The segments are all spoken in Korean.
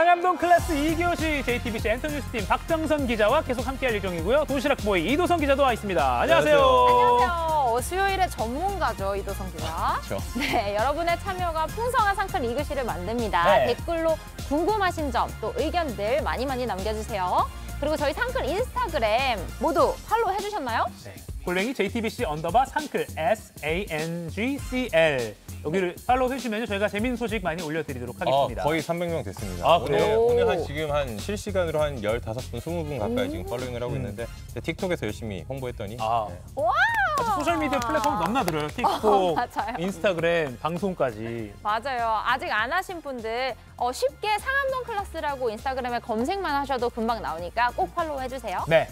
상암동 클래스 2교시 JTBC 엔터뉴스팀 박정선 기자와 계속 함께할 예정이고요. 도시락보이 이도성 기자도 와 있습니다. 안녕하세요. 안녕하세요. 수요일의 전문가죠, 이도성 기자. 그렇죠. 네, 여러분의 참여가 풍성한 상큼 2교시를 만듭니다. 네. 댓글로 궁금하신 점, 또 의견들 많이 남겨주세요. 그리고 저희 상큼 인스타그램 모두 팔로우 해주셨나요? 네. 골뱅이 JTBC _ 상클 SANGCL 여기를 팔로우 해주시면 저희가 재밌는 소식 많이 올려드리도록 하겠습니다. 거의 300명 됐습니다. 아, 그래요? 오늘 지금 한 실시간으로 한 15분, 20분 가까이 지금 팔로잉을 하고 있는데 틱톡에서 열심히 홍보했더니 네. 와! 소셜미디어 플랫폼 넘나들어요. 틱톡, 맞아요. 인스타그램, 방송까지. 맞아요. 아직 안 하신 분들 쉽게 상암동 클래스라고 인스타그램에 검색만 하셔도 금방 나오니까 꼭 팔로우 해주세요. 네.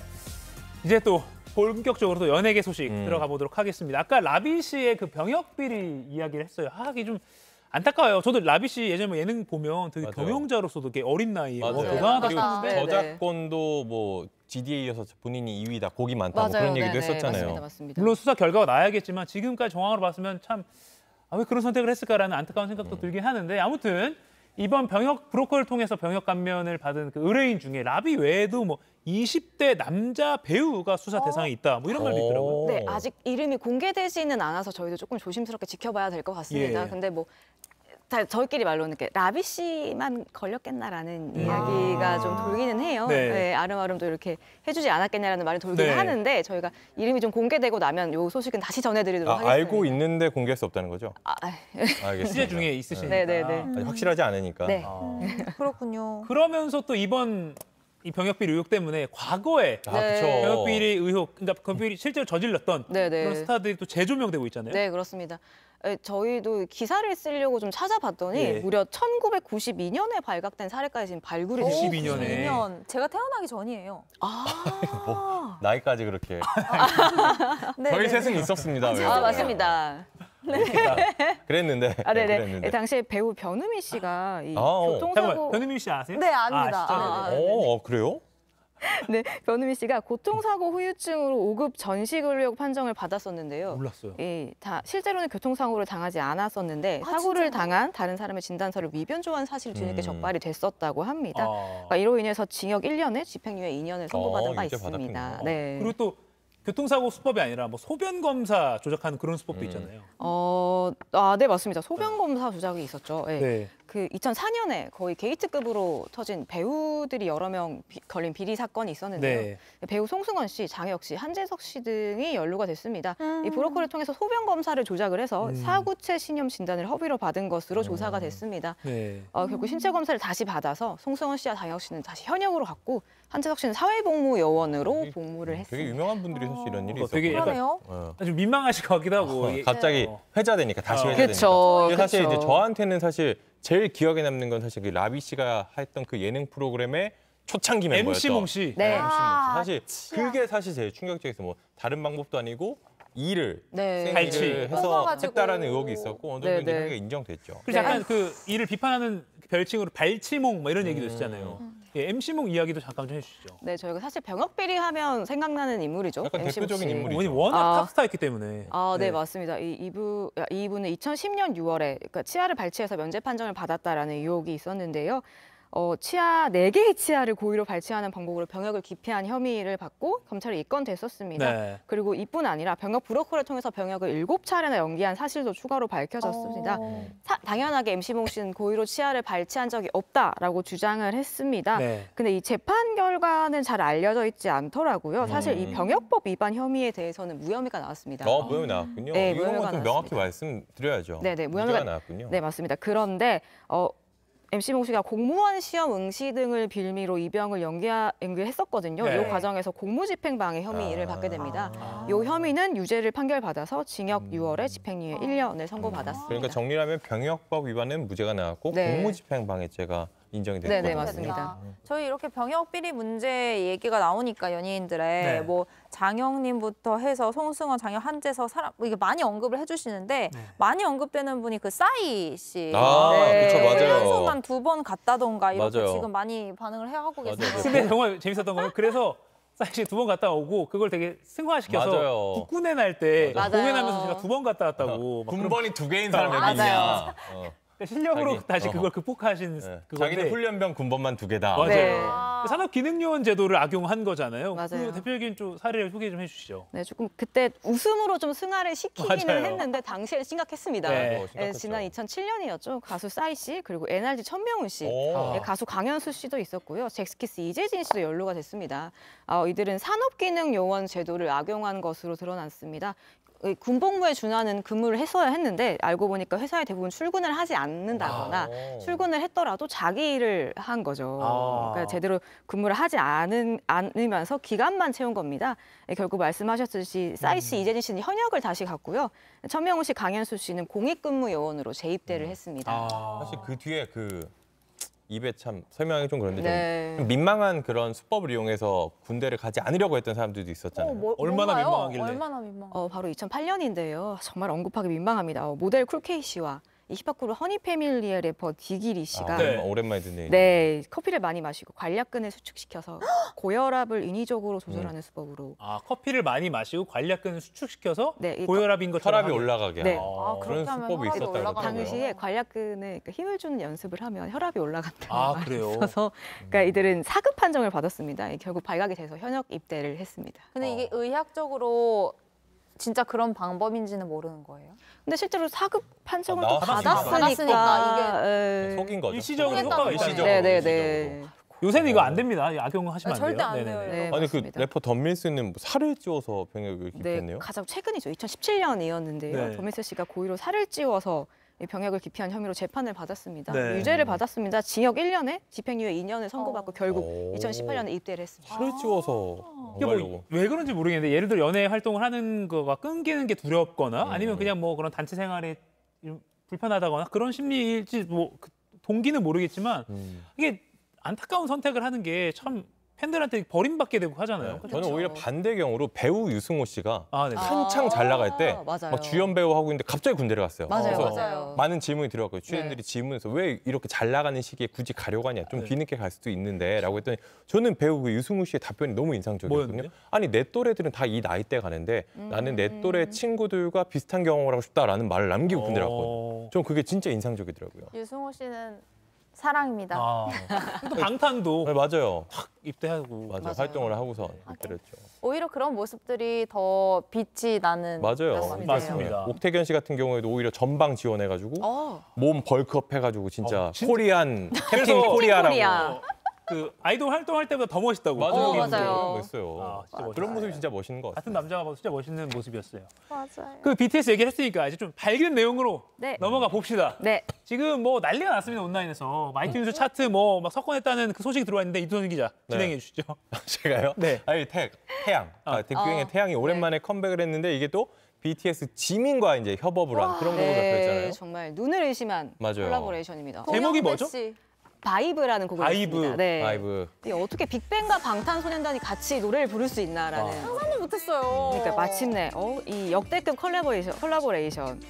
이제 또 본격적으로 또 연예계 소식 들어가 보도록 하겠습니다. 아까 라비 씨의 그 병역 비리 이야기를 했어요. 이게 좀 안타까워요. 저도 라비 씨 예전에 뭐 예능 보면 되게 맞아요. 경영자로서도 되게 어린 나이에 맞아요. 대단하다 그리고 싶은데 저작권도 뭐 GD에 이어서 본인이 2위다, 곡이 많다 뭐 그런 얘기도 했었잖아요. 맞습니다. 물론 수사 결과가 나야겠지만 지금까지 정황으로 봤으면 참 왜 그런 선택을 했을까라는 안타까운 생각도 들긴 하는데 아무튼 이번 병역 브로커를 통해서 병역 감면을 받은 그 의뢰인 중에 라비 외에도 뭐 20대 남자 배우가 수사 대상에 있다 뭐 이런 말도 있더라고요. 네, 아직 이름이 공개되지는 않아서 저희도 조금 조심스럽게 지켜봐야 될 것 같습니다. 예. 근데 뭐 저희끼리 말로는 이렇게 라비 씨만 걸렸겠나라는 이야기가 좀 돌기는 해요. 네. 네, 아름아름도 이렇게 해주지 않았겠냐라는 말이 돌긴 네. 하는데 저희가 이름이 좀 공개되고 나면 이 소식은 다시 전해드리도록 하겠습니다. 알고 있는데 공개할 수 없다는 거죠? 알겠습니다. 취재 중에 있으시니까. 네네네. 아직 확실하지 않으니까. 네. 그렇군요. 그러면서 또 이번 이 병역비리 의혹 때문에 과거에 네. 그렇죠. 병역비리 의혹, 그러니까 병역비리 실제로 저질렀던 네네. 그런 스타들이 또 재조명되고 있잖아요. 네, 그렇습니다. 저희도 기사를 쓰려고 좀 찾아봤더니 예. 무려 1992년에 발각된 사례까지 지금 발굴이 되고 92년에. 있어요. 92년. 제가 태어나기 전이에요. 나이까지 그렇게. 네, 저희 네. 셋은 있었습니다. 왜? 맞습니다. 그랬는데. 네네. 그랬는데. 당시에 배우 변우미 씨가 이 잠깐만, 교통사고 변은미 씨 아세요? 네, 압니다. 아, 진짜요? 그래요? 네, 변우미 씨가 교통사고 후유증으로 5급 전식의료약 판정을 받았었는데요. 몰랐어요. 실제로는 교통사고를 당하지 않았었는데 사고를 당한 다른 사람의 진단서를 위변조한 사실이 뒤늦게 적발이 됐었다고 합니다. 그러니까 이로 인해서 징역 1년에 집행유예 2년을 선고받은 바 유죄 있습니다. 받았군요. 네. 그리고 또 교통사고 수법이 아니라 뭐 소변 검사 조작하는 그런 수법도 있잖아요. 네, 맞습니다. 소변 검사 조작이 있었죠. 네. 네. 그 2004년에 거의 게이트급으로 터진 배우들이 여러 명 걸린 비리 사건이 있었는데요. 네. 배우 송승헌 씨, 장혁 씨, 한재석 씨 등이 연루가 됐습니다. 이 브로커를 통해서 소변 검사를 조작을 해서 사구체 신염 진단을 허위로 받은 것으로 조사가 됐습니다. 네. 결국 신체 검사를 다시 받아서 송승헌 씨와 장혁 씨는 다시 현역으로 갔고 한재석 씨는 사회복무요원으로 복무를 했습니다. 되게 유명한 분들이 사실 이런 일이 있었고. 되게 약간 그러네요. 좀 민망하실 것 같기도 하고. 갑자기 회자되니까 다시 회자되니까. 그쵸, 근데 사실 그쵸. 이제 저한테는 사실 제일 기억에 남는 건 사실 그 라비 씨가 했던 그 예능 프로그램의 초창기 멤버였죠. MC 몽 씨. 네. MC 몽 씨. 사실 그게 사실 제일 충격적이었어요. 뭐 다른 방법도 아니고 일을 네. 갈치. 생일을 해서 뽑아가지고. 했다라는 의혹이 있었고 어느 정도 네, 네. 이제 인정됐죠. 그래서 네. 약간 그 이를 비판하는 별칭으로 발치몽 뭐 이런 얘기도 있었잖아요. MC몽 이야기도 잠깐 좀 해주시죠. 네, 저희가 사실 병역 비리 하면 생각나는 인물이죠. 약간 MC 대표적인 씨. 인물이죠. 왜냐면 워낙 아. 탑스타였기 때문에. 네, 맞습니다. 이분은 2010년 6월에 그러니까 치아를 발치해서 면제 판정을 받았다라는 의혹이 있었는데요. 치아 4개의 치아를 고의로 발치하는 방법으로 병역을 기피한 혐의를 받고 검찰에 입건됐었습니다. 네. 그리고 이뿐 아니라 병역 브로커를 통해서 병역을 7차례나 연기한 사실도 추가로 밝혀졌습니다. 당연하게 MC몽 씨는 고의로 치아를 발치한 적이 없다라고 주장을 했습니다. 네. 근데 이 재판 결과는 잘 알려져 있지 않더라고요. 사실 이 병역법 위반 혐의에 대해서는 무혐의가 나왔습니다. 무혐의 나왔군요. 네, 이건 무혐의가 좀 명확히 말씀드려야죠. 네네, 무죄가 나왔군요. 네, 맞습니다. 그런데 MC몽 씨가 공무원 시험 응시 등을 빌미로 입영을 연기했었거든요. 네. 이 과정에서 공무집행방해 혐의를 받게 됩니다. 이 혐의는 유죄를 판결받아서 징역 6월에 집행유예 1년을 선고받았습니다. 그러니까 정리하면 병역법 위반은 무죄가 나왔고 네. 공무집행방해죄가 인정이 됐고. 네네, 맞습니다. 저희 이렇게 병역 비리 문제 얘기가 나오니까 연예인들의 네. 뭐 장영님부터 해서 송승헌, 장혁, 한재석 사람 이게 많이 언급을 해주시는데 많이 언급되는 분이 그 싸이 씨. 그렇죠, 맞아요. 훈련소만 2번 갔다던가 이렇게 맞아요. 지금 많이 반응을 하고 맞아요. 계세요. 근데 정말 재밌었던 거예요. 그래서 사실 2번 갔다 오고 그걸 되게 승화시켜서 맞아요. 국군에 날 때 맞아요. 공연하면서 제가 2번 갔다 왔다고. 막 그런- 군번이 2개인 사람이 여기 맞아요. 있냐. 실력으로 자기, 다시 그걸 극복하신 네. 그건데. 자기는 훈련병 군번만 2개다. 맞아요. 네. 산업기능요원 제도를 악용한 거잖아요. 맞아요. 그 대표적인 좀 사례를 소개 좀 해주시죠. 네, 조금 그때 웃음으로 좀 승화를 시키기는 맞아요. 했는데 당시엔 심각했습니다. 네. 심각했죠. 지난 2007년이었죠. 가수 싸이 씨 그리고 NRG 천명훈 씨, 오. 네, 가수 강현수 씨도 있었고요. 잭스키스 이재진 씨도 연루가 됐습니다. 이들은 산업기능요원 제도를 악용한 것으로 드러났습니다. 군복무에 준하는 근무를 했어야 했는데 알고 보니까 회사에 대부분 출근을 하지 않는다거나 출근을 했더라도 자기 일을 한 거죠. 그러니까 제대로 근무를 하지 않으면서 기간만 채운 겁니다. 결국 말씀하셨듯이 싸이 씨, 이재진 씨는 현역을 다시 갔고요. 천명훈 씨, 강현수 씨는 공익근무 요원으로 재입대를 했습니다. 사실 그 뒤에 입에 참 설명하기 좀 그런데 네. 좀 민망한 그런 수법을 이용해서 군대를 가지 않으려고 했던 사람들도 있었잖아요. 얼마나 뭔가요? 민망하길래. 얼마나 민망. 바로 2008년인데요. 정말 언급하기 민망합니다. 모델 쿨케이 씨와 이 힙합그룹 허니패밀리의 래퍼 디기리 씨가 네. 오랜만에 듣는 얘기. 네, 커피를 많이 마시고 관략근을 수축시켜서 고혈압을 인위적으로 조절하는 수법으로 커피를 많이 마시고 관략근을 수축시켜서 네, 이 고혈압인 것처럼 혈압이 하게. 올라가게 네. 하는 그렇게 그런 하면 수법이 혈압이 있었다고 올라가는 하더라고요. 당시에 관략근에 그러니까 힘을 주는 연습을 하면 혈압이 올라간다는 말이 그래요? 있어서 그러니까 이들은 사급 판정을 받았습니다. 결국 발각이 돼서 현역 입대를 했습니다. 근데 이게 의학적으로 진짜 그런 방법인지는 모르는 거예요. 근데 실제로 사급 판정을 또 나왔으니까. 받았으니까 속인 거죠. 일시적으로 속였다는 효과가 거예요. 있죠. 일시적으로. 네네네. 요새는 이거 안 됩니다. 악용하시면 안 돼요. 절대 안 돼요. 네네네. 네, 아니 그 맞습니다. 래퍼 덤밀스는 뭐 살을 찌워서 병역을 네, 기피했네요. 가장 최근이죠. 2017년이었는데요. 네. 더미스 씨가 고의로 살을 찌워서 이 병역을 기피한 혐의로 재판을 받았습니다. 네. 유죄를 받았습니다. 징역 1년에 집행유예 2년을 선고받고 결국 오. 2018년에 입대를 했습니다. 살을 찌워서 이게 뭐 왜 그런지 모르겠는데 예를 들어 연애 활동을 하는 거가 끊기는 게 두렵거나 아니면 그냥 뭐 그런 단체 생활에 좀 불편하다거나 그런 심리일지 뭐 동기는 모르겠지만 이게 안타까운 선택을 하는 게 참 팬들한테 버림받게 되고 하잖아요. 저는 오히려 반대 경우로 배우 유승호 씨가 네. 한창 잘 나갈 때 맞아요. 막 주연 배우 하고 있는데 갑자기 군대를 갔어요. 맞아요, 그래서 맞아요. 많은 질문이 들어왔고요. 취재진들이 질문해서 왜 이렇게 잘 나가는 시기에 굳이 가려고 하냐. 좀 뒤늦게 갈 수도 있는데라고 했더니 저는 배우 그 유승우 씨의 답변이 너무 인상적이었거든요. 뭐였는데요? 아니 내 또래들은 다 이 나이대 가는데 나는 내 또래 친구들과 비슷한 경험을 하고 싶다라는 말을 남기고 군대를 갔거든요. 전 그게 진짜 인상적이더라고요. 유승호 씨는 사랑입니다. 또 방탄도 네, 맞아요. 입대하고 맞아요. 활동을 하고서 입대를 했죠. 오히려 그런 모습들이 더 빛이 나는 맞아요. 것 같아요. 맞습니다. 옥태견 씨 같은 경우에도 오히려 전방 지원해가지고 몸 벌크업 해가지고 진짜 코리안 캡틴 코리아라고. 코리아. 그 아이돌 활동할 때보다 더 멋있다고. 맞아요. 맞아요. 멋있어요. 진짜 멋있어요. 그런 모습이 진짜 멋있는 것 같은 같아요. 남자가 봐도 진짜 멋있는 모습이었어요. 맞아요. 그 BTS 얘기를 했으니까 이제 좀 밝은 내용으로 네. 넘어가 봅시다. 네. 지금 뭐 난리가 났습니다 온라인에서 마이튠즈 차트 뭐 막 석권했다는 그 소식이 들어와 있는데 이두선 기자 네. 진행해 주시죠. 제가요? 네. 아니 태양. 덱뷰잉의 태양이 오랜만에 컴백을 했는데 이게 또 BTS 지민과 이제 협업을 한 그런 곡으로 잡혀있잖아요. 정말 눈을 의심한 맞아요. 콜라보레이션입니다. 제목이 고영배 뭐죠? 씨. 바이브라는 곡을 바이브. 냈습니다. 네. 라이브. 이게 어떻게 빅뱅과 방탄소년단이 같이 노래를 부를 수 있나라는. 상상도 못했어요. 그러니까 마침내 이 역대급 콜라보레이션.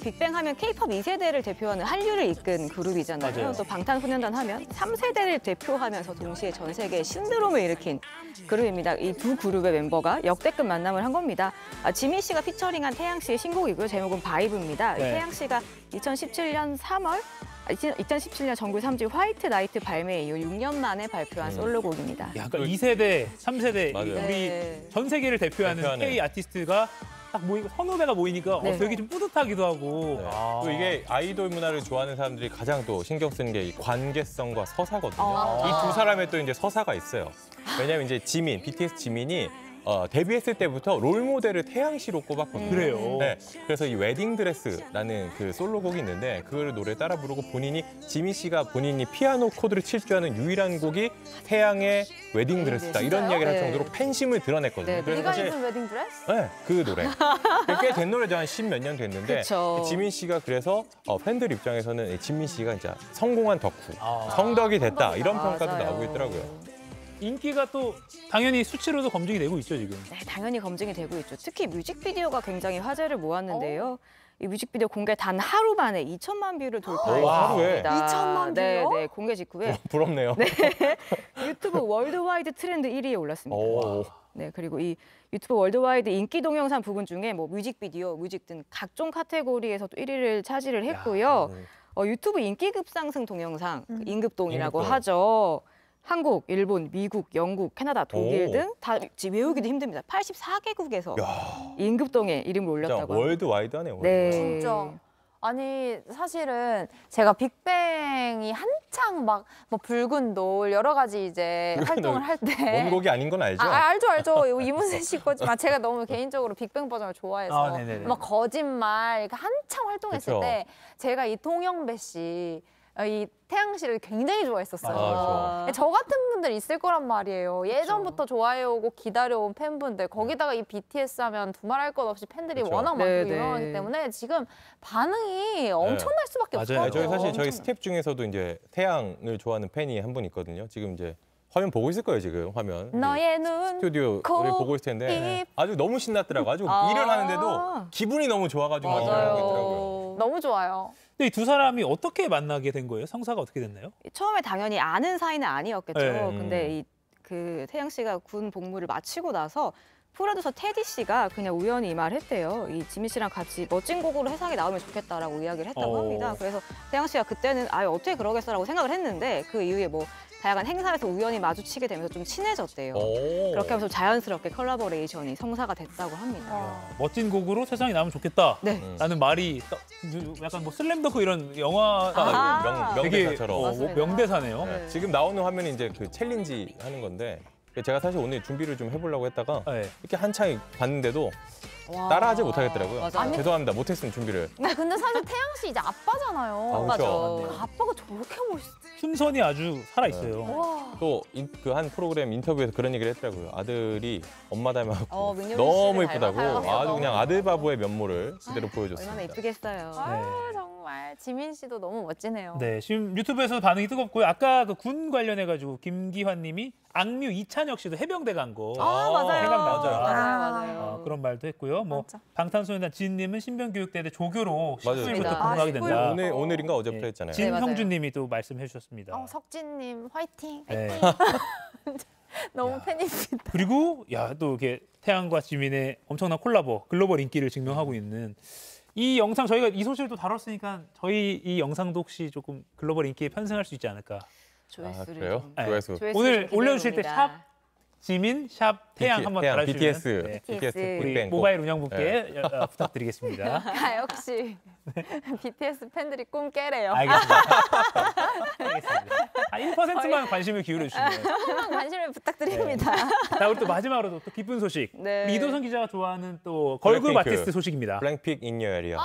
빅뱅 하면 K-팝 2세대를 대표하는 한류를 이끈 그룹이잖아요. 맞아요. 또 방탄소년단 하면 3세대를 대표하면서 동시에 전 세계에 신드롬을 일으킨 그룹입니다. 이 두 그룹의 멤버가 역대급 만남을 한 겁니다. 지민 씨가 피처링한 태양 씨의 신곡이고요. 제목은 바이브입니다. 네. 태양 씨가 2017년 2017년 정규 3집 화이트 나이트 발매 이후 6년 만에 발표한 솔로곡입니다. 약간 2세대, 3세대 맞아요. 우리 네. 전 세계를 대표하는 대표하는. K 아티스트가 딱 모이고 선후배가 모이니까 네. 되게 좀 뿌듯하기도 하고. 네. 또 이게 아이돌 문화를 좋아하는 사람들이 가장 또 신경 쓰는 게 이 관계성과 서사거든요. 이 두 사람의 또 이제 서사가 있어요. 왜냐면 이제 지민, BTS 지민이 데뷔했을 때부터 롤 모델을 태양 씨로 꼽았거든요. 그래요. 네, 그래서 이 웨딩 드레스라는 그 솔로곡이 있는데 그거를 노래 따라 부르고 본인이 지민 씨가 본인이 피아노 코드를 칠 줄 아는 유일한 곡이 태양의 웨딩 드레스다 이런 진짜요? 이야기를 할 네. 정도로 팬심을 드러냈거든요. 네, 그래서 네가 사실 입은 웨딩 드레스? 네, 그 노래. 꽤 된 노래죠. 한 10몇 년 됐는데 그쵸. 지민 씨가 그래서 팬들 입장에서는 지민 씨가 진짜 성공한 덕후, 아. 성덕이 됐다 이런 평가도 맞아요. 나오고 있더라고요. 인기가 또 당연히 수치로도 검증이 되고 있죠 지금. 네, 당연히 검증이 되고 있죠. 특히 뮤직비디오가 굉장히 화제를 모았는데요. 이 뮤직비디오 공개 단 하루 만에 2천만 뷰를 돌파했습니다. 하루에? 2천만 네, 뷰요? 네, 공개 직후에 부럽네요. 유튜브 월드와이드 트렌드 1위에 올랐습니다. 오. 네, 그리고 이 유튜브 월드와이드 인기 동영상 부분 중에 뭐 뮤직비디오, 뮤직 등 각종 카테고리에서도 1위를 차지를 했고요. 유튜브 인기 급상승 동영상 그 임급동이라고 임급동. 하죠. 한국, 일본, 미국, 영국, 캐나다, 독일 오. 등 다 외우기도 힘듭니다. 84개국에서 야, 임급동에 이름을 진짜 올렸다고 합니다. 월드와이드하네요. 네. 월드와이드. 진짜. 아니 사실은 제가 빅뱅이 한창 막 뭐 붉은 노을 여러 가지 이제 붉은 활동을 노을. 할 때 원곡이 아닌 건 알죠? 알죠. 이거 이문세 씨 거지만 제가 너무 개인적으로 빅뱅 버전을 좋아해서 아, 네네네. 막 거짓말 이렇게 한창 활동했을 그쵸. 때 제가 이 동영배 씨, 이 태양 씨를 굉장히 좋아했었어요. 아, 저 같은 분들 있을 거란 말이에요. 예전부터 좋아해오고 기다려온 팬분들. 거기다가 이 BTS 하면 두말할 것 없이 팬들이 그쵸. 워낙 많고 네네. 유명하기 때문에 지금 반응이 엄청날 수밖에 맞아요. 없어요. 저희 사실 저희 엄청. 스텝 중에서도 이제 태양을 좋아하는 팬이 한 분 있거든요. 지금 이제 화면 보고 있을 거예요, 지금 화면. 너의 눈 스튜디오를 코, 보고 있을 텐데 입. 아주 너무 신났더라고. 아주 아. 일을 하는데도 기분이 너무 좋아가지고 막 일을 하고 있더라고요. 너무 좋아요. 근데 이 두 사람이 어떻게 만나게 된 거예요? 성사가 어떻게 됐나요? 처음에 당연히 아는 사이는 아니었겠죠. 네. 근데 그 태양 씨가 군 복무를 마치고 나서 프로듀서 테디 씨가 그냥 우연히 이 말을 했대요. 이 지민 씨랑 같이 멋진 곡으로 해상에 나오면 좋겠다라고 이야기를 했다고 합니다. 그래서 태양 씨가 그때는 어떻게 그러겠어라고 생각을 했는데 그 이후에 뭐 다양한 행사에서 우연히 마주치게 되면서 좀 친해졌대요. 오. 그렇게 하면서 자연스럽게 콜라보레이션이 성사가 됐다고 합니다. 멋진 곡으로 세상에 나오면 좋겠다. 네. 라는 말이 약간 뭐 슬램덩크 이런 영화 아. 되게 명대사처럼. 맞습니다. 명대사네요. 네, 지금 나오는 화면이 이제 그 챌린지 하는 건데 제가 사실 오늘 준비를 좀 해보려고 했다가 네. 이렇게 한창 봤는데도 와. 따라하지 못하겠더라고요. 맞아요. 죄송합니다. 못했으면 준비를. 근데 사실 태양 씨 이제 아빠잖아요. 아, 그렇죠. 맞아. 아빠가 저렇게 멋있어. 춤선이 아주 살아있어요. 와. 또 그 한 프로그램 인터뷰에서 그런 얘기를 했더라고요. 아들이 엄마 닮아갖고 민효린 너무 씨를 이쁘다고 닮았어요. 아주 그냥 아들 바보의 면모를 그대로 얼마나 보여줬습니다. 이쁘겠어요. 아유, 정말 지민 씨도 너무 멋지네요. 네, 지금 유튜브에서 반응이 뜨겁고요. 아까 그 군 관련해가지고 김기환님이 악뮤 이찬혁 씨도 해병대 간 거. 맞아요. 생각나죠. 맞아요. 그런 말도 했고요. 뭐 맞아. 방탄소년단 진님은 신병교육대대 조교로 맞아요. 10일부터 아, 복무하게 된다. 오늘인가 어제부터 했잖아요. 네, 맞아요. 진형준님이 또 말씀해 주셨습니다. 석진님 화이팅. 네. 너무 팬입니다. 그리고 또 이렇게 태양과 지민의 엄청난 콜라보, 글로벌 인기를 증명하고 있는 이 영상 저희가 이 소식을 또 다뤘으니까 저희 이 영상도 혹시 조금 글로벌 인기에 편승할 수 있지 않을까. 조회수를 그래요? 좀- 네. 조회수. 조회수를 오늘 좀 올려주실 때 기대해봅니다. 지민 샵 태양 한번 달아주시면 BTS, 네, BTS, 우리 빅뱅 꼭. 모바일 운영부께 부탁드리겠습니다. 역시 BTS 팬들이 꿈 깨래요. 알겠습니다. 알겠습니다. 1%만 관심을 기울여 주시면. 조금만 관심을 부탁드립니다. 자, 우리 또 마지막으로 또 기쁜 소식. 네. 우리 이도선 기자가 좋아하는 또 걸그룹 블랙핑크. 아티스트 소식입니다. 블랙핑크 in your area.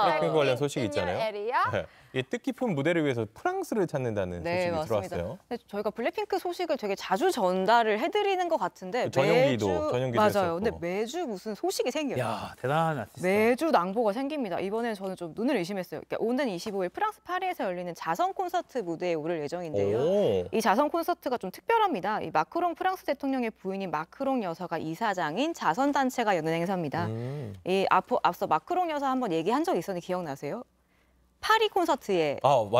블랙핑크 관련 소식이 있잖아요. 에리아? 네. 이 뜻깊은 무대를 위해서 프랑스를 찾는다는 네, 소식이 맞습니다. 들어왔어요. 근데 저희가 블랙핑크 소식을 되게 자주 전달을 해드리는 것 같은데 전용기도 맞아요. 했었고. 근데 매주 무슨 소식이 생겨요. 야, 대단한 아티스트. 매주 낭보가 생깁니다. 이번엔 저는 좀 눈을 의심했어요. 그러니까 오는 25일 프랑스 파리에서 열리는 자선 콘서트 무대에 오를 예정인데요. 오. 이 자선 콘서트가 좀 특별합니다. 이 마크롱 프랑스 대통령의 부인인 마크롱 여사가 이사장인 자선 단체가 여는 행사입니다. 이 앞서 마크롱 여사 한번 얘기한 적 있었는데 기억나세요? 파리 콘서트에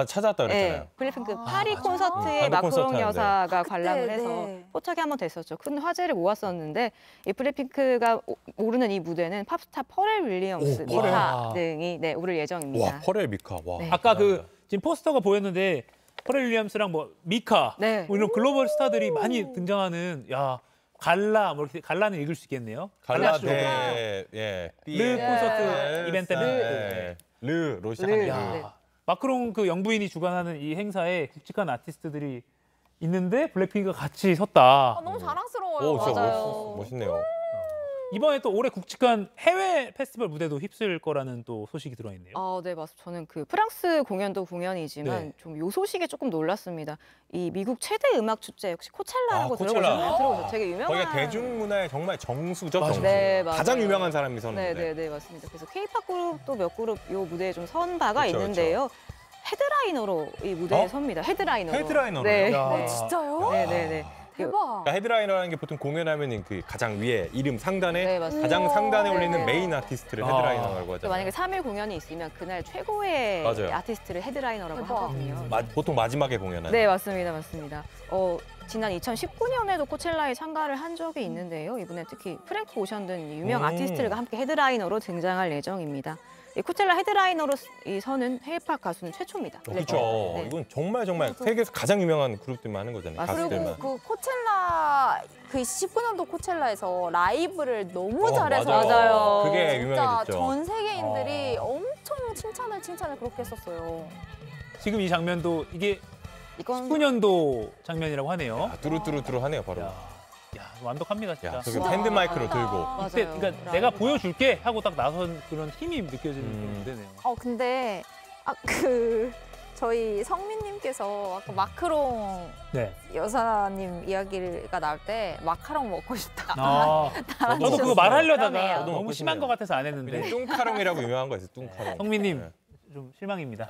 찾아왔다 그랬잖아요. 네, 블랙핑크 파리 콘서트에 파리 콘서트 마크롱 여사가 그때, 관람을 해서 네. 포착이 한번 됐었죠. 큰 화제를 모았었는데 이 블랙핑크가 오르는 이 무대는 팝스타 퍼렐 윌리엄스, 오, 퍼렐. 미카 등이 오를 예정입니다. 와, 퍼렐 미카. 와. 네. 아까 그 지금 포스터가 보였는데 퍼렐 윌리엄스랑 뭐 미카 네. 뭐 이런 글로벌 스타들이 많이 등장하는 갈라 뭐 이렇게 갈라는 읽을 수 있겠네요. 쇼. 르 콘서트 이벤트 르로 시작하는 야, 네. 마크롱 그 영부인이 주관하는 이 행사에 굵직한 아티스트들이 있는데 블랙핑크가 같이 섰다. 너무 자랑스러워요. 오, 진짜 맞아요. 멋있네요. 이번에 또 올해 굵직한 해외 페스티벌 무대도 휩쓸 거라는 또 소식이 들어있네요. 네, 맞습니다. 저는 그 프랑스 공연도 공연이지만 네. 좀 요 소식에 조금 놀랐습니다. 이 미국 최대 음악 축제 혹시 코첼라라고 코첼라. 들어보셨나요? 되게 유명한. 거기가 대중문화의 정말 정수죠. 맞아요. 정수. 네, 맞아요. 가장 유명한 사람이 서는 네, 무대. 네, 네, 맞습니다. 그래서 K-팝 그룹도 몇 그룹 요 무대에 좀 선 바가 그렇죠, 있는데요. 헤드라이너로 이 무대에 어? 섭니다. 헤드라이너로. 헤드라이너로요? 네. 야. 진짜요? 네, 네, 네. 대박. 그러니까 헤드라이너라는 게 보통 공연하면 그 가장 위에 이름 상단에 네, 맞습니다. 가장 상단에 우와. 올리는 네. 메인 아티스트를 아. 헤드라이너라고 또 하잖아요. 만약에 3일 공연이 있으면 그날 최고의 맞아요. 아티스트를 헤드라이너라고 대박. 하거든요. 보통 마지막에 공연하는. 네, 맞습니다. 맞습니다. 지난 2019년에도 코첼라에 참가를 한 적이 있는데요. 이번에 특히 프랭크 오션 등 유명 아티스트들과 함께 헤드라이너로 등장할 예정입니다. 이 코첼라 헤드라이너로 이 서는 K-팝 가수는 최초입니다. 그렇죠. 네. 이건 정말 세계에서 가장 유명한 그룹들만 하는 거잖아요. 맞습니다. 가수들만. 그리고 그 코첼라 그 19년도 코첼라에서 라이브를 너무 잘해서 맞아요. 그게 진짜 유명해졌죠. 전 세계인들이 엄청 칭찬을 그렇게 했었어요. 지금 이 장면도 이게 이건 19년도 장면이라고 하네요. 아, 뚜루뚜루뚜루 하네요, 바로. 야, 완벽합니다 진짜. 야, 저기 핸드 마이크로 들고. 맞아요. 이때 그러니까 내가 보여줄게 하고 딱 나선 그런 힘이 느껴지는 그런 무대네요. 근데 그 저희 성민님께서 아까 마크롱 네. 여사님 이야기가 나올 때 마카롱 먹고 싶다. 저도 그거 말하려다가 그러네요. 저도 너무 먹고 심한 싶네요. 것 같아서 안 했는데 뚱카롱이라고 유명한 거 있어요, 뚱카롱. 성민님 네. 좀 실망입니다.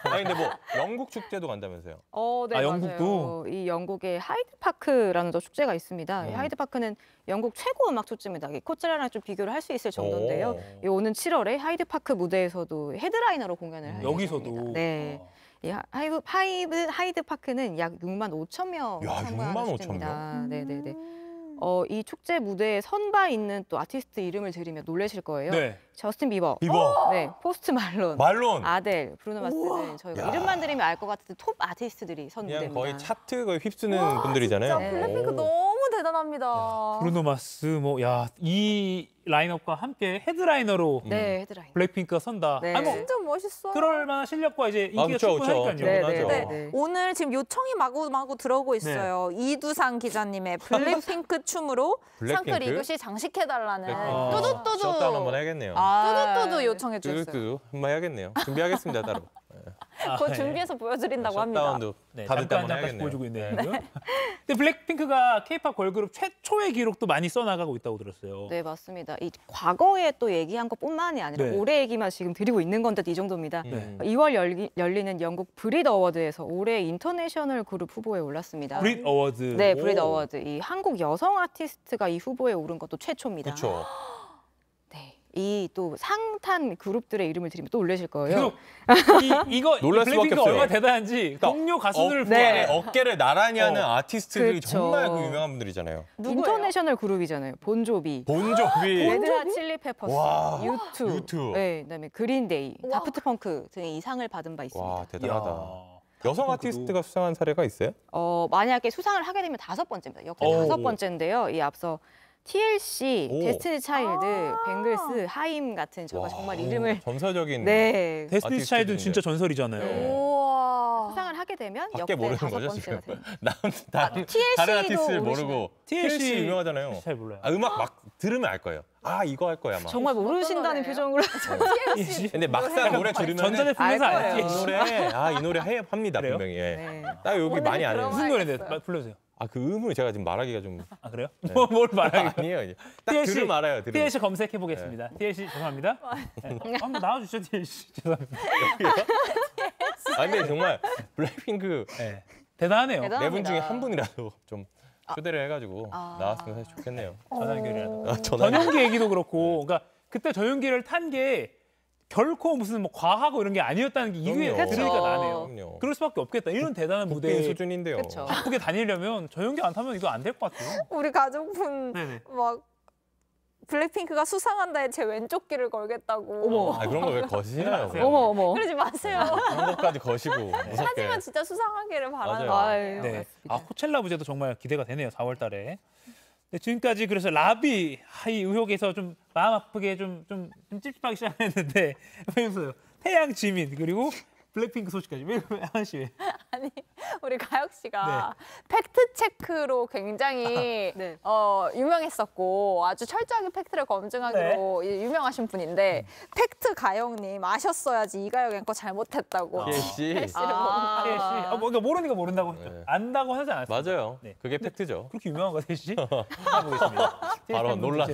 아니 근데 뭐 영국 축제도 간다면서요? 네, 아, 맞아요. 영국도? 이 영국의 하이드파크라는 저 축제가 있습니다. 이 하이드파크는 영국 최고 음악 축제입니다. 이 코첼라랑 좀 비교를 할 수 있을 정도인데요. 이 오는 7월에 하이드파크 무대에서도 헤드라이너로 공연을 할 여기서도. 예정입니다. 네. 이 하이드파크는 약 6만 5천 명 야, 참가하는 6만 5천 축제입니다. 네네네. 이 축제 무대에 선바 있는 또 아티스트 이름을 들으면 놀라실 거예요. 네. 저스틴 비버, 비버, 네, 포스트 말론, 말론. 아델, 브루노 마스는 저희가 야. 이름만 들으면 알 것 같은 톱 아티스트들이 선 그냥 무대입니다. 거의 차트 거의 휩쓰는 분들이잖아요. 진짜 블랙핑크 오. 너무 대단합니다. 브루노 마스 이 라인업과 함께 헤드라이너로 네, 헤드라인. 블랙핑크가 선다. 네. 아니 뭐 진짜 멋있어. 그럴 만한 실력과 이제 인기가 그쵸, 그쵸. 충분하니까요. 네, 충분하죠. 네, 네. 네. 오늘 지금 요청이 마구마구 들어오고 있어요. 이두상 기자님의 블랙핑크 춤으로 블랙핑크? 상크 리그시 장식해달라는 블랙핑크. 뚜두뚜두 셧다운 한번 해야겠네요. 뚜두뚜두 요청해 주셨어요. 뚜루뚜루 한번 해야겠네요. 준비하겠습니다, 따로. 그거 네. 준비해서 보여드린다고 합니다. 셧다운도 네, 다들 잠깐 한번 잠깐씩 해야겠네요. 보여주고 있네요. 근데 블랙핑크가 K-팝 걸그룹 최초의 기록도 많이 써나가고 있다고 들었어요. 네, 맞습니다. 이 과거에 또 얘기한 것뿐만이 아니라 네. 올해 얘기만 지금 드리고 있는 건데 이 정도입니다. 네. 2월 열리는 영국 브릿 어워드에서 올해 인터내셔널 그룹 후보에 올랐습니다. 브릿 어워드. 네, 브릿 오. 어워드. 이 한국 여성 아티스트가 이 후보에 오른 것도 최초입니다. 그렇죠. 네. 이 또 상탄 그룹들의 이름을 들으면 또 놀라실 거예요. 그리고 이거 놀랄 수밖에 블랙핑크가 없어요. 얼마나 대단한지 동료 가수들 네. 어깨를 나란히 하는 아티스트들이 그쵸. 정말 그 유명한 분들이잖아요. 누구예요? 인터내셔널 그룹이잖아요. 본조비, 본조비. 레드핫 칠리 페퍼스, 와, U2, U2. 네, 그다음에 그린데이, 우와. 다프트 펑크 등의 이 상을 받은 바 있습니다. 와, 대단하다. 야. 여성 다프트 아티스트가 수상한 사례가 있어요? 만약에 수상을 하게 되면 5번째입니다. 역대 오. 5번째인데요. 이 앞서 TLC, 오. 데스티니 차일드, 뱅글스, 하임 같은 저희가 와, 정말 이름을 전설적인 네 데스티니 아티스트들인데. 차일드는 진짜 전설이잖아요. 네. 우와. 수상을 하게 되면 밖에 역대 모르는 5번째가 거죠 지금? 됩니다. 다른 TLC 도 아티스트를 모르시나요? 모르고 TLC TLC 유명하잖아요. 잘 몰라요. 아, 음악 막 들으면 알 거예요. 아, 이거 할 거야 아마. 정말 모르신다는 노래예요? 표정으로 근데 막상 노래 들으면 전자제 풀면서 알 알지. 거예요. 이 노래 합니다 그래요? 분명히. 예. 네. 딱 여기 오늘 많이 안 해요. 그럼 무슨 노래인데 알겠어요. 불러주세요. 아, 그 음을 제가 지금 말하기가 좀 아 그래요? 뭘 말하기? 아니에요. 이제. 딱 TLC 들으면 알아요. 들으면. TLC 검색해 보겠습니다. TLC 죄송합니다. 네. 한번 나와주시죠 TLC 죄송합니다. 아, 근데 정말 블랙핑크 네. 대단하네요. 대단- 네 분 중에 대단합니다. 한 분이라도 좀 초대를 해가지고 나왔으면 사실 좋겠네요. 전화 연결이라도. 아, 전화. 전용기 얘기도 그렇고, 그러니까 그때 전용기를 탄 게 결코 무슨 뭐 과하고 이런 게 아니었다는 게 이후에 그럼요. 들으니까 그쵸. 나네요. 그럼요. 그럴 수밖에 없겠다. 이런 대단한 국빈 무대 수준인데요. 그쵸. 바쁘게 다니려면 전용기 안 타면 이거 안 될 것 같아요. 우리 가족분 네네. 막 블랙핑크가 수상한다에 제 왼쪽 귀를 걸겠다고. 어머. 아, 그런 거 왜 거시나요? 마세요. 어머 어머. 그러지 마세요. 그런 것까지 거시고 무섭게. 하지만 진짜 수상하기를 바라는 맞아요. 거예요. 네. 맞습니다. 아 코첼라 무대도 정말 기대가 되네요. 4월 달에. 네, 지금까지 그래서 라비 이 의혹에서 좀 마음 아프게 좀 찝찝하기 시작했는데 왜 웃어요? 태양 지민 그리고 블랙핑크 소식까지 왜 하은 씨 왜? 아니 우리 가혁 씨가 팩트 체크로 굉장히 네. 유명했었고 아주 철저하게 팩트를 검증하기로 유명하신 분인데 팩트 가영님 아셨어야지 이가영 앵커 잘못했다고. TLC. TLC 를 아. 태양 씨. 그러니까 모르니까 모른다고 네. 안다고 하지 않았어요. 맞아요. 네. 그게 팩트죠. 그렇게 유명한 거 태시? 보겠습니다. 바로 논란.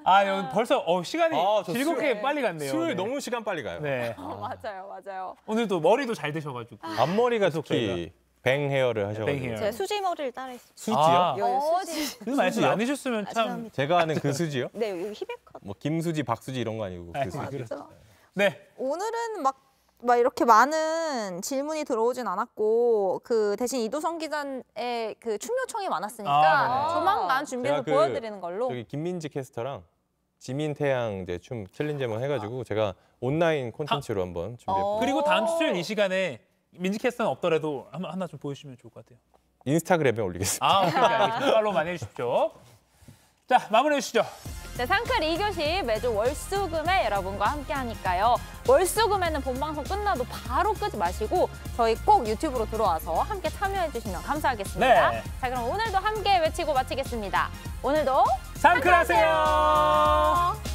아 여기 벌써 시간이 저 즐겁게 수요일- 빨리 갔네요. 수요일 네. 너무 시간 빨리 가요. 네. 맞아요. 오늘도 머리도 잘 되셔가지고. 앞머리가 특히 뱅 헤어를 하셔가지고. 뱅 헤어. 제가 수지 머리를 따라했습니다. 수지요? 아, 여기 수지. 그 말씀 안 해주셨으면 참. 죄송합니다. 제가 아는 그 수지요? 네, 여기 히백컷. 뭐 김수지, 박수지 이런 거 아니고 그 아니, 수지. 그래서. 네. 오늘은 막 이렇게 많은 질문이 들어오진 않았고 그 대신 이도성 기자의 그 춤 요청이 많았으니까 아, 네네. 조만간 준비해서 제가 그 보여드리는 걸로. 저기 김민지 캐스터랑 지민 태양 이제 춤 챌린지 한번 해가지고 제가 온라인 콘텐츠로 한번 준비해볼게요. 그리고 다음 주 수요일 이 시간에 민지 캐스터는 없더라도 하나 좀 보여주시면 좋을 것 같아요. 인스타그램에 올리겠습니다. 오케이, 알겠습니다. 팔로우 많이 해주십시오. 자, 마무리해 주시죠. 네, 상클 2교시 매주 월수금에 여러분과 함께 하니까요. 월수금에는 본방송 끝나도 바로 끄지 마시고 저희 꼭 유튜브로 들어와서 함께 참여해 주시면 감사하겠습니다. 네. 자, 그럼 오늘도 함께 외치고 마치겠습니다. 오늘도 상클하세요.